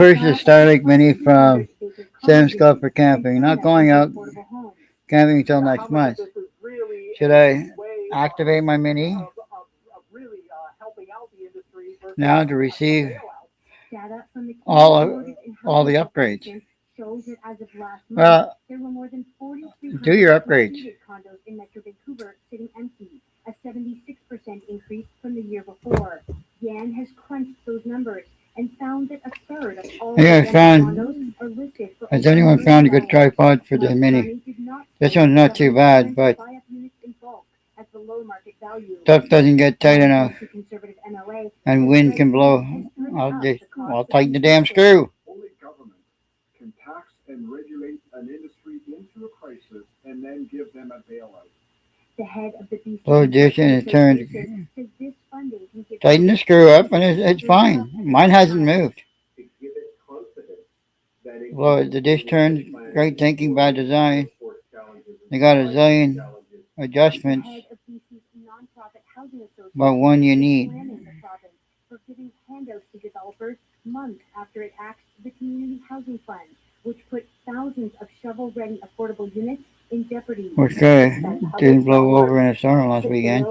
First is Starlink Mini from Sam's Club for camping. Not going out camping until next month. Should I activate my Mini now to receive all of, all the upgrades? Well, do your upgrades. Anyone found, has anyone found a good tripod for the Mini? This one's not too bad, but stuff doesn't get tight enough, and wind can blow. I'll tighten the damn screw. Only government can tax and regulate an industry into a crisis and then give them a bailout. Blow dish and it turns. Tighten the screw up and it's fine. Mine hasn't moved. Blow the dish turns. Great thinking by design. They got a zillion adjustments, but one you need. Okay, didn't blow over in a storm last weekend.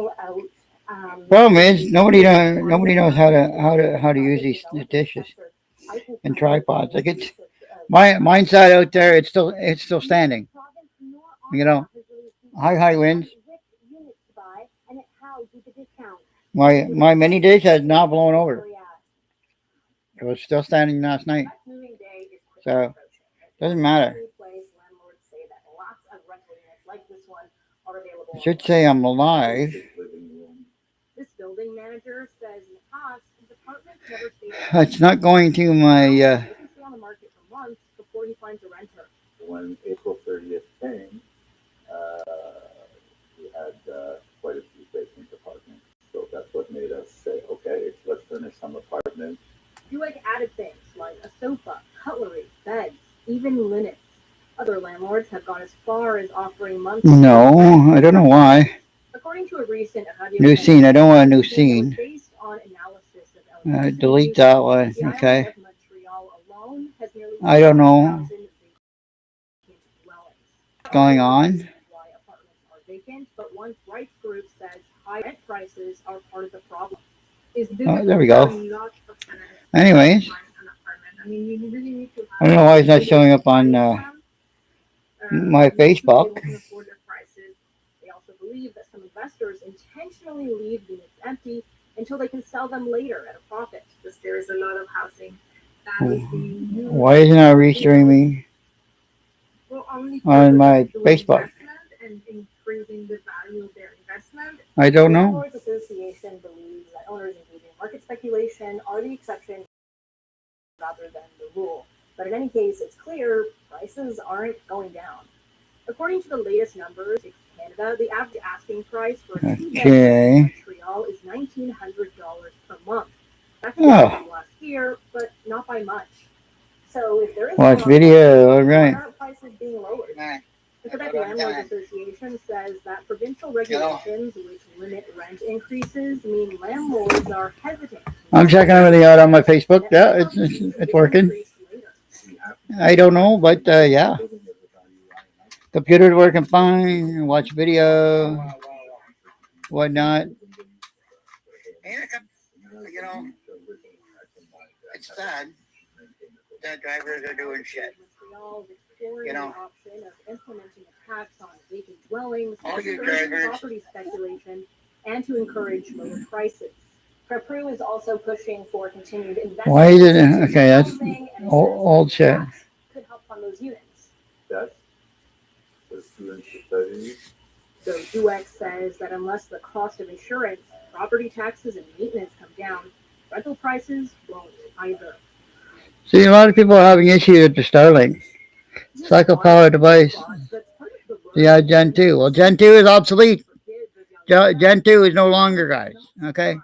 Problem is nobody knows how to use these dishes and tripods. Like it's mine side out there. It's still standing. You know, high winds. My mini dish has not blown over. It was still standing last night. So doesn't matter. It should say I'm alive. It's not going to my. When April 30th came, we had quite a few vacant apartments. So that's what made us say, okay, let's furnish some apartments. No, I don't know why. New scene. I don't want a new scene. Delete that one. Okay. I don't know what's going on. Oh, there we go. Anyways, I don't know why it's not showing up on my Facebook. Why isn't it restreaming on my Facebook? I don't know. Okay. Oh. Watch video. All right. I'm checking everything out on my Facebook. Yeah, it's working. I don't know, but yeah, computer's working fine. Watch video, whatnot. You know, it's sad that drivers are doing shit. You know, all you drivers. Why is it? Okay, that's old shit. That's the students studies. See, a lot of people are having issues with the Starlink. Cycle power device. Yeah, Gen 2. Well, Gen 2 is obsolete. Gen 2 is no longer, guys. Okay?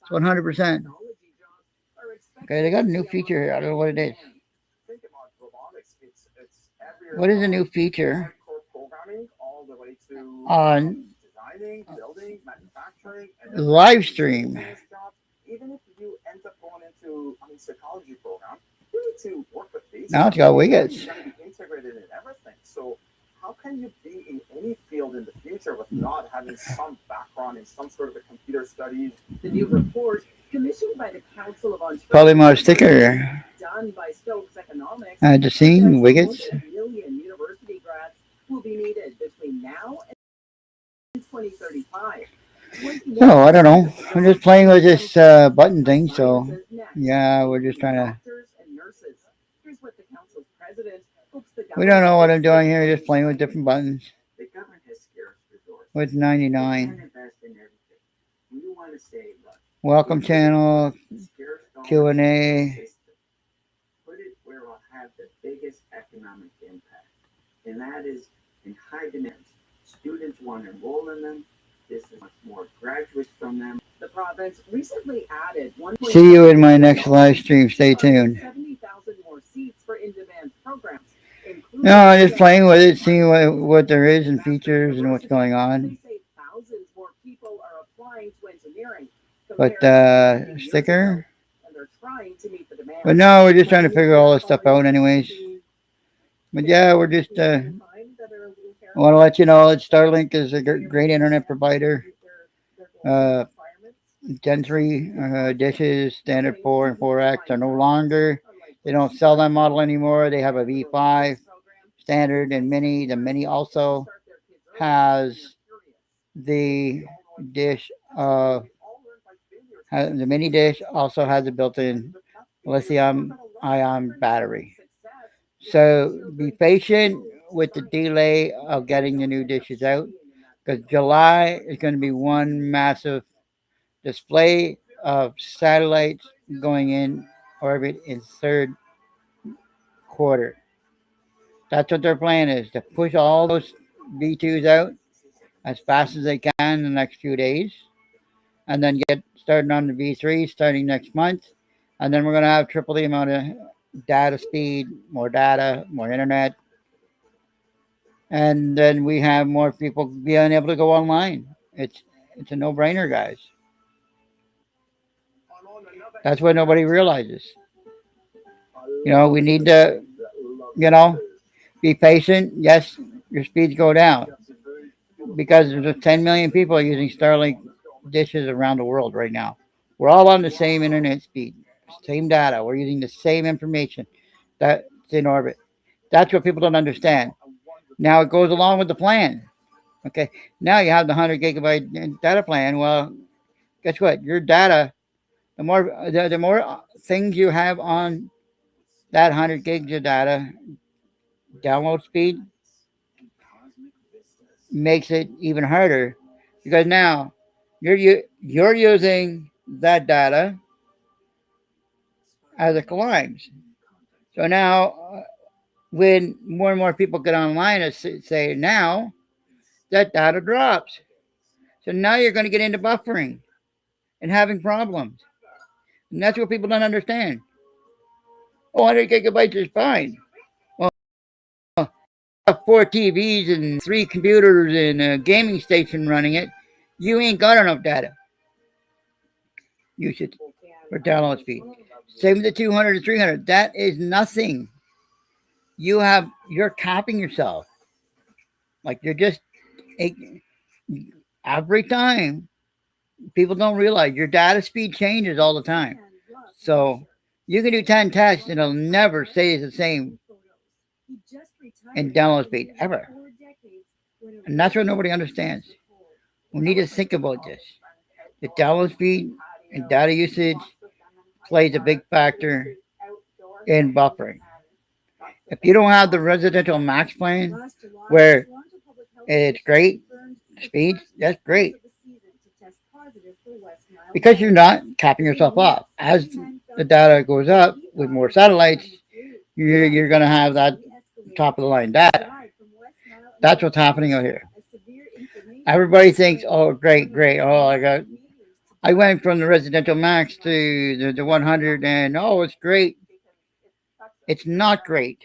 It's 100%. Okay, they got a new feature here. I don't know what it is. What is a new feature on live stream? Even if you end up going into psychology program, to work with these. Now it's got It's wickets. going to be integrated in everything. So how can you be in any field in the future with not having some background in some sort of a computer studies? The new report, commissioned by the Council of Ontario, Probably more sticker. done by Stokes Economics, Just seeing wickets. a million university grads will be needed between now and 2035. So I don't know. I'm just playing with this button thing. So yeah, we're just trying to. Doctors and nurses. Here's what the council's president hopes the We don't know what I'm doing here. Just playing with different buttons. The government has scarce resources. With They 99. can't invest in everything. We want to say, look, Welcome channel scarce dollars Q&A. in the system. Put it where it will have the biggest economic impact, and that is in high demands. Students want to enroll in them. This is much more graduates from them. The province recently added 1. See you in my next live stream. Stay tuned. 70,000 more seats for in-demand programs. No, I'm just playing with it, seeing what there is and features and what's going on. They say thousands more people are applying to engineering. But sticker. And they're trying to meet the demand. But no, we're just trying to figure all this stuff out, anyways. But yeah, we're just. I want to let you know that Starlink is a great internet provider. Gen 3 dishes, standard 4 and 4X are no longer. They don't sell that model anymore. They have a V5 standard and mini. The mini also has the dish of the mini dish also has a built-in lithium-ion battery. So be patient with the delay of getting the new dishes out, because July is going to be one massive display of satellites going in orbit in third quarter. That's what their plan is, to push all those V2s out as fast as they can in the next few days, and then get started on the V3 starting next month. And then we're going to have triple the amount of data speed, more data, more internet. And then we have more people being able to go online. It's a no-brainer, guys. That's what nobody realizes. We need to, be patient. Yes, your speeds go down because there's 10 million people using Starlink dishes around the world right now. We're all on the same internet speed, same data. We're using the same information that's in orbit. That's what people don't understand. Now it goes along with the plan. Okay, now you have the 100 gigabyte data plan. Well, guess what? Your data, the more things you have on that 100 gigs of data, download speed makes it even harder, because now you're using that data as it climbs. So now, when more and more people get online, as say now, that data drops. So now you're going to get into buffering and having problems. And that's what people don't understand. 100 gigabytes is fine. Well, 4 TVs and 3 computers and a gaming station running it, you ain't got enough data usage for download speed. Same with the 200 and 300. That is nothing. You're capping yourself. Like, you're just every time. People don't realize your data speed changes all the time. So you can do 10 tests and it'll never stay the same in download speed ever. And that's what nobody understands. We need to think about this. The download speed and data usage plays a big factor in buffering. If you don't have the residential max plan where it's great speed, that's great. Because you're not capping yourself off. As the data goes up with more satellites, you're going to have that top of the line data. That's what's happening out here. Everybody thinks, oh, great. Oh, I went from the residential max to the 100, and oh, it's great. It's not great.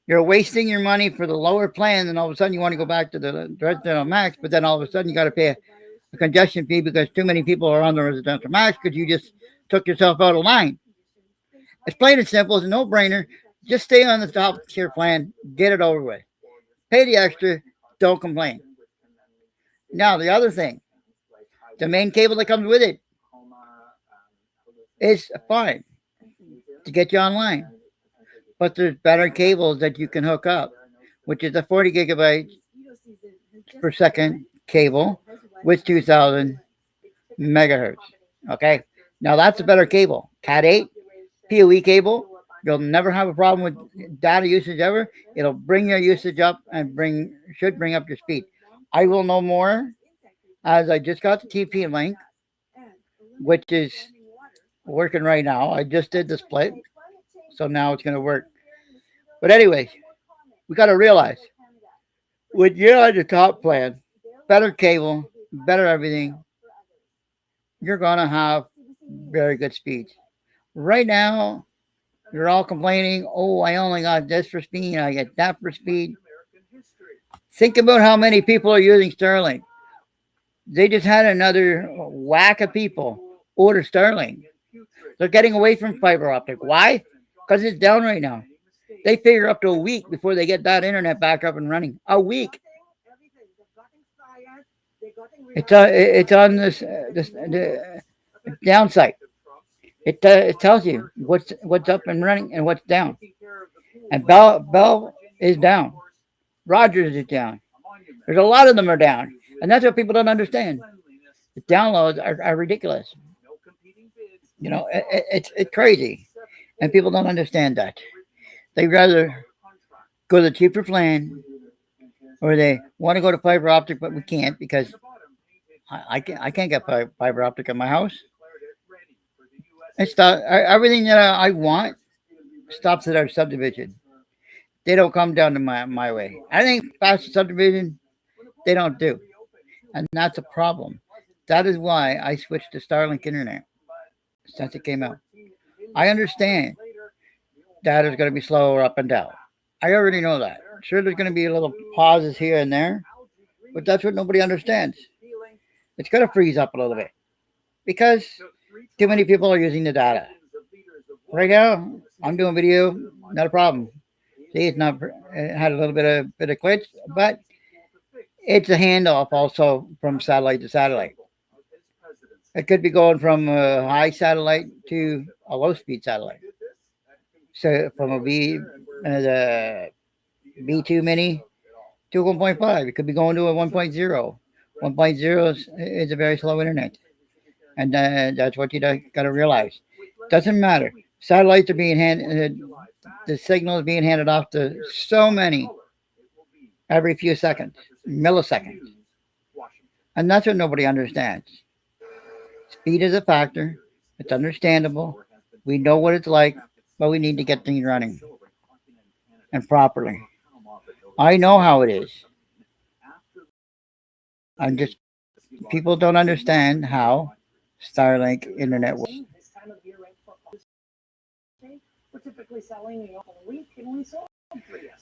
You're wasting your money for the lower plan, and all of a sudden you want to go back to the residential max, but then all of a sudden you got to pay a congestion fee because too many people are on the residential max because you just took yourself out of line. It's plain and simple. It's a no-brainer. Just stay on the top tier plan. Get it over with. Pay the extra. Don't complain. Now, the other thing, the main cable that comes with it is fine to get you online. But there's better cables that you can hook up, which is a 40 gigabyte per second cable with 2000 megahertz. Okay. Now that's a better cable. Cat 8, PoE cable. You'll never have a problem with data usage ever. It'll bring your usage up and should bring up your speed. I will know more as I just got the TP link, which is working right now. I just did the split, so now it's going to work. But anyway, we got to realize when you're on the top plan, better cable, better everything, you're going to have very good speeds. Right now, you're all complaining, oh, I only got this for speed, I get that for speed. Think about how many people are using Starlink. They just had another whack of people order Starlink. They're getting away from fiber optic. Why? Because it's down right now. They figure up to a week before they get that internet back up and running. A week. It's on the downside. It tells you what's up and running and what's down. And Bell is down. Rogers is down. There's a lot of them are down. And that's what people don't understand. The downloads are ridiculous. You know, it's crazy. And people don't understand that. They rather go to the cheaper plan, or they want to go to fiber optic, but we can't because I can't get fiber optic in my house. It's everything that I want stops at our subdivision. They don't come down to my way. I think past the subdivision, they don't do. And that's a problem. That is why I switched to Starlink Internet since it came out. I understand data is going to be slower up and down. I already know that. Sure, there's going to be a little pauses here and there, but that's what nobody understands. It's going to freeze up a little bit because too many people are using the data. Right now, I'm doing video, not a problem. See, it had a little bit of glitch, but it's a handoff also from satellite to satellite. It could be going from a high satellite to a low speed satellite. So from a B2 mini to 1.5, it could be going to a 1.0. 1.0 is a very slow internet, and that's what you got to realize. Doesn't matter. Satellites are being handed. The signal is being handed off to so many every few seconds, milliseconds, and that's what nobody understands. Speed is a factor. It's understandable. We know what it's like, but we need to get things running and properly. I know how it is. People don't understand how Starlink internet works.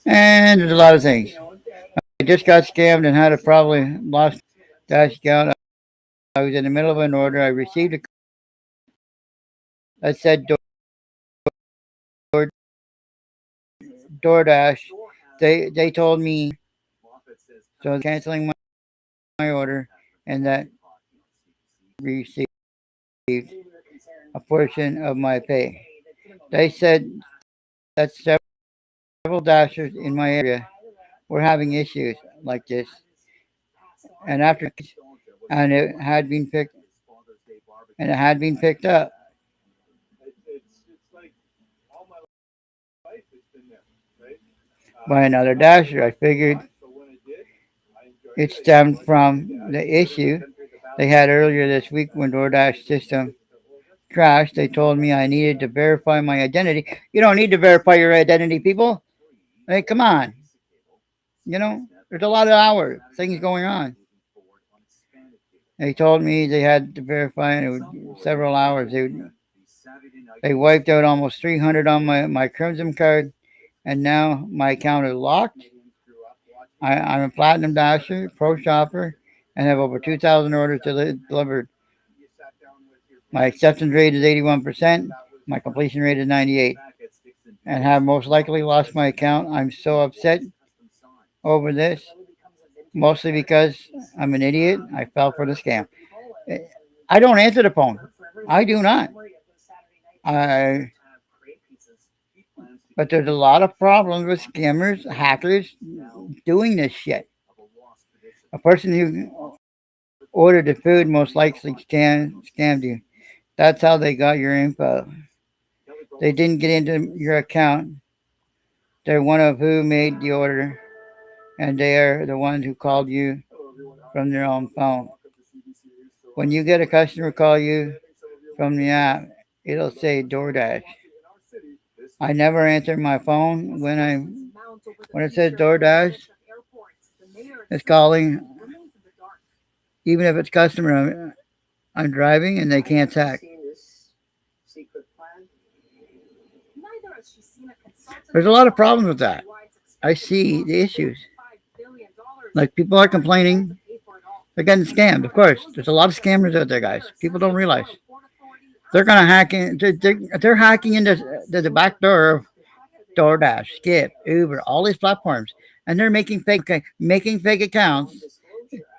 And there's a lot of things. I just got scammed and had to probably lost dash account. I was in the middle of an order. I received a that said DoorDash. They told me so canceling my order and that received a portion of my pay. They said that several dashers in my area were having issues like this, and it had been picked up by another dasher. I figured it stemmed from the issue they had earlier this week when DoorDash system crashed. They told me I needed to verify my identity. You don't need to verify your identity, people. Hey, come on. You know, there's a lot of things going on. They told me they had to verify and it was several hours. They wiped out almost 300 on my Crimson card, and now my account is locked. I'm a Platinum Dasher, Pro Shopper, and have over 2,000 orders delivered. My acceptance rate is 81%. My completion rate is 98 and have most likely lost my account. I'm so upset over this, mostly because I'm an idiot. I fell for the scam. I don't answer the phone. I do not. I, but there's a lot of problems with scammers, hackers doing this shit. A person who ordered the food most likely scammed you. That's how they got your info. They didn't get into your account. They're one of who made the order, and they are the ones who called you from their own phone. When you get a customer call you from the app, it'll say DoorDash. I never answer my phone when it says DoorDash. It's calling, even if it's customer. I'm driving and they can't tack. There's a lot of problems with that. I see the issues. Like people are complaining. They're getting scammed. Of course, there's a lot of scammers out there, guys. People don't realize they're gonna hack in. They're hacking into the back door of DoorDash, Skip, Uber, all these platforms, and they're making fake accounts.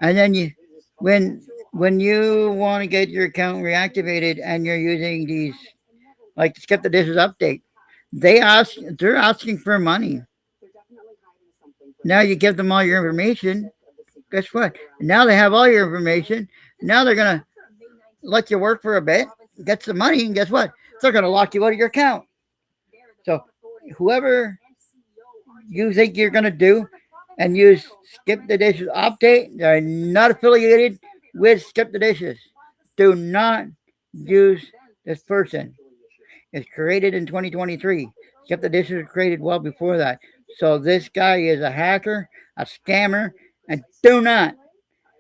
And then when you want to get your account reactivated and you're using these like the Skip the Dishes update, they're asking for money. Now you give them all your information. Guess what? Now they have all your information. Now they're gonna let you work for a bit, get some money, and guess what? They're gonna lock you out of your account. So whoever you think you're gonna do and use Skip the Dishes update, they're not affiliated with Skip the Dishes. Do not use this person. It's created in 2023. Skip the Dishes was created well before that. So this guy is a hacker, a scammer, and do not.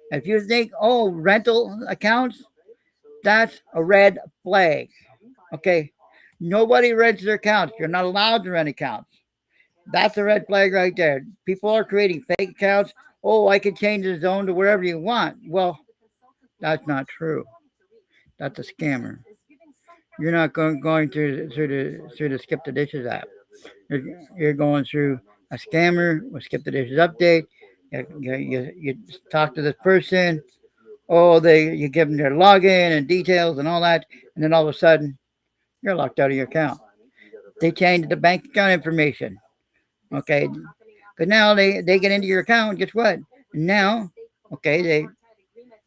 If you think, oh, rental accounts, that's a red flag. Okay? Nobody rents their accounts. You're not allowed to rent accounts. That's a red flag right there. People are creating fake accounts. Oh, I can change the zone to wherever you want. Well, that's not true. That's a scammer. You're not going through the Skip the Dishes app. You're going through a scammer with Skip the Dishes update. You talk to this person. Oh, you give them their login and details and all that, and then all of a sudden you're locked out of your account. They changed the bank account information. Okay, but now they get into your account. Guess what? Now, okay,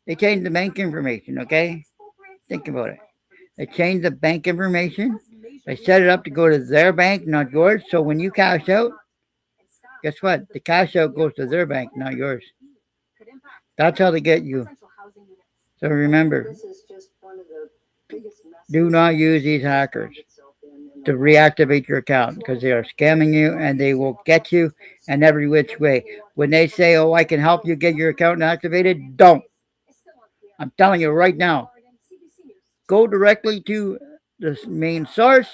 they changed the bank information. Okay, think about it. They changed the bank information. They set it up to go to their bank, not yours. So when you cash out, guess what? The cash out goes to their bank, not yours. That's how they get you. So remember, do not use these hackers to reactivate your account because they are scamming you and they will get you in every which way. When they say, oh, I can help you get your account activated, don't. I'm telling you right now. Go directly to the main source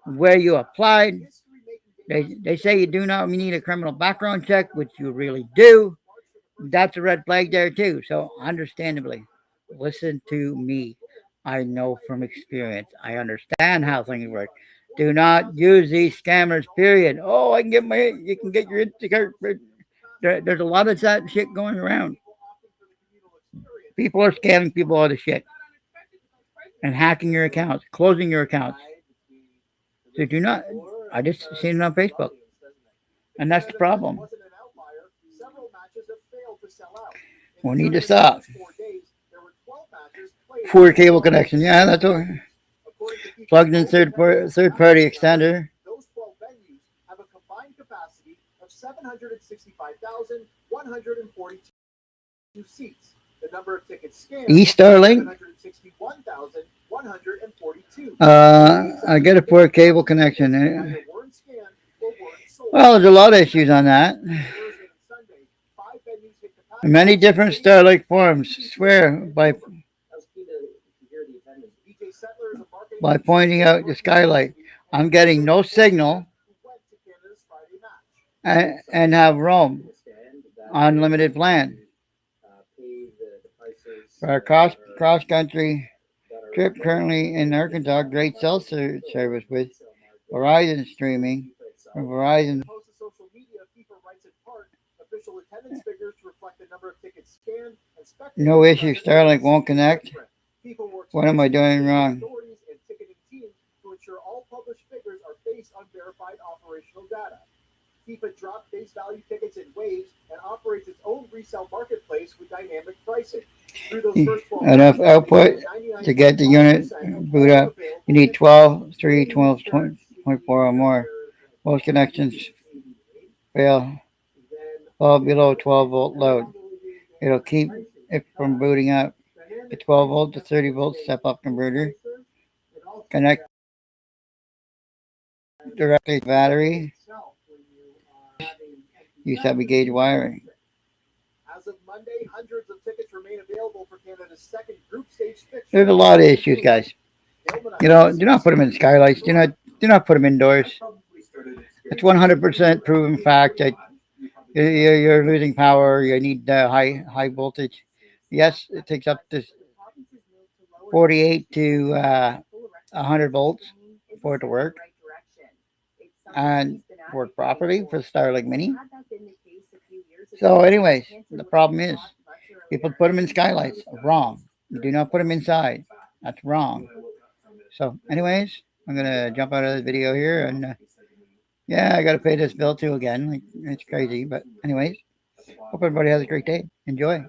where you applied. They say you do not need a criminal background check, which you really do. That's a red flag there too. So understandably, listen to me. I know from experience. I understand how things work. Do not use these scammers, period. Oh, you can get your Instacart. There's a lot of that shit going around. People are scamming people out of shit and hacking your accounts, closing your accounts. So do not. I just seen it on Facebook, and that's the problem. We need to stop. Poor cable connection. Yeah, that's all. Plugged in third party extender. Those 12 venues have a combined capacity of 765,142 seats. The number of tickets scanned Starlink. 761,142. I get a poor cable connection. Well, there's a lot of issues on that. Many different Starlink forms. Swear by pointing out the skylight. I'm getting no signal and have roam unlimited plan. For our cross country Trip currently in Arkansas, great cell service with Verizon streaming. From Verizon, Post to social media, FIFA writes in part, official attendance figures reflect the number of tickets scanned and no issue. Starlink won't connect. FIFA works What am I doing wrong? authorities and ticketing teams to ensure all published figures are based on verified operational data. FIFA drops face value tickets in waves and operates its own resale marketplace with dynamic pricing. Through those first 12 Enough months, output to get the unit boot up. You need 12, 3, 12, 20, 24 or more. Most connections fail. Fall below 12-volt load. It'll keep it from booting up. The 12-volt to 30-volt step-up converter. Connect directly to battery. Use heavy gauge wiring. As of Monday, hundreds of tickets remain available for Canada's second group stage fixture. There's a lot of issues, guys. You know, do not put them in skylights. Do not put them indoors. It's 100% proven fact that you're losing power. You need high voltage. Yes, it takes up to 48 to 100 volts for it to work and work properly for Starlink Mini. So, anyways, the problem is people put them in skylights. Wrong. You do not put them inside. That's wrong. So, anyways, I'm gonna jump out of this video here, and yeah, I gotta pay this bill too again. Like, it's crazy, but anyways, hope everybody has a great day. Enjoy.